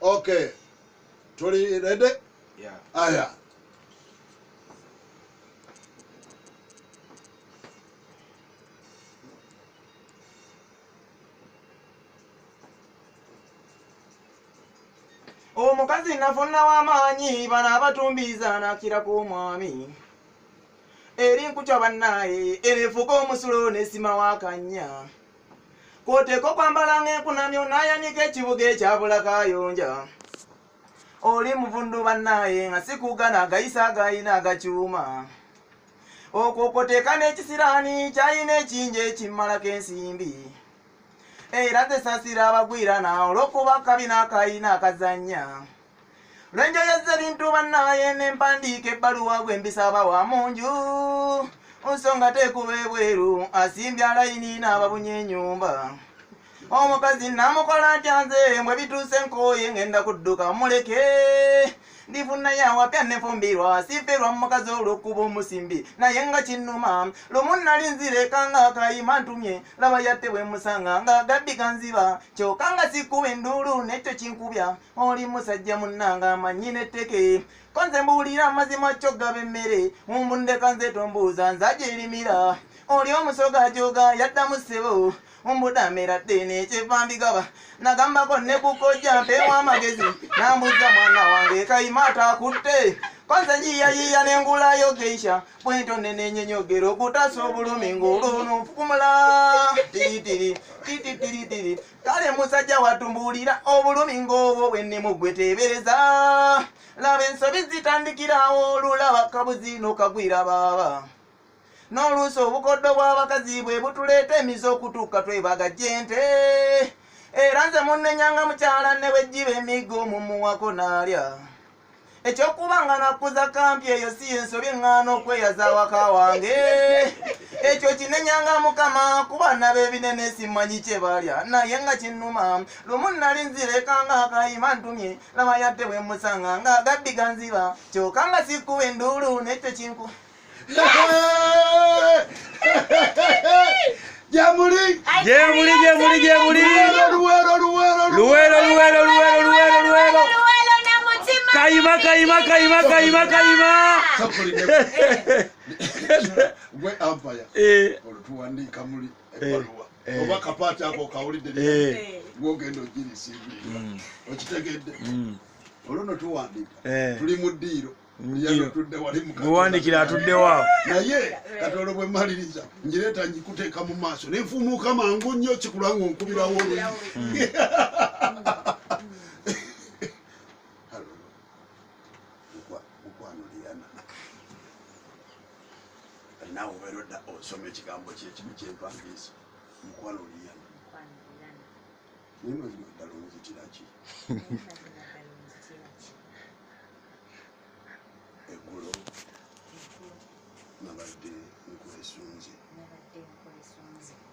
Okay. Tuli ready? Yeah. Aya. Omukazi nafuna w'amaanyi bano abatumbiza nakira ku mwami eri nkutya bannaye erefuka omusulo n'esima wakanya kwoteeka okwambala ng'enkunamyo n'ayanika ekibuga ekyabula kayonja oli muvundu bannaye nga sikugana agayisa agayina agakyuma okwo kwoteeka n'ekisiraani kyayina ekinja ekimmalako ensimbi era tesasira abagwirana olw'okuba kabi n'akayina akazannya lwenjoyeza ebintu bannaye n'empandiika ebbaluwa gwe mbisaba wa munju nsonga teekuba ebweru asimbye alayini n'ababunya ennyumba omukazi namukola ntya nze mbwe bituuse nkooye ngenda kudduka muleke ndifunayo awapya nefumbirwa siferwa mukazi olw'okuba omusimbi naye nga kinnuma lumu nali nzireka nga akayima ntumye laba yatte bwe musanga nga gabbiga nziba kyokka nga sikuba enduulu nekyo kinkubya oli musajja munnanga amanyi n'etteke ko nze mbuulira amazima kyo gaba emmere mumbundeka nze tombuuza nzaje erimira oli omusoga joga yaddamu ssebo umbudamera ddene ekyevambigaba nagambako ne kukojja mpeewa amagezi nambuza mwana wange kayima atakutte konze njiyayiya nengulayo geisha bwento nenenyenyogero okutasa obulumi ng'olwono nfukumula tiritiri kale musajja watumbuulira obulumi ng'obwo bwenne mugwe teebereza laba ensobi zitandikirawo olulaba kabuzi n'okagwira baaba n'oluusi obukoddo bw'abakazi bwe butuleeta emize okutuuka twebaga jjente era nze munnenyanga mukyala ne bwejjiba emiggo omumuwako n'alya ekyokuba nga nakuza kampi eyo si ensobi eŋŋaana okweyaza awaka wange ekyo kinenyanga mukama kuba nabo ebinene simanyi kye balya naye nga kinnuma lumu nali nzireka nga akayima ntumye laba yatte bwe musanga nga agabbiga nziba kyokka nga sikuba enduulu nekyo kinku Jamuli Kayima gwe ampaya olutuwandiika muli ebbaluwa oba kapaati ako kawulidde gwogenda ogirisiibulira okitegedde olwo tuwandiika tuli mu ddiiro muwandikira atuddewo naye katolo bwe mmaliriza njireeta njikuteeka mu maaso nenfumuuka mangu nnyo kikulanga onkubirawo oluyi mukwano liyana naawe obeera odda osoma ekigambo kyekimu kyempandiisa mukwano liyana naye noziri ddala omuzikiraki eggulo nabadde nkulesunze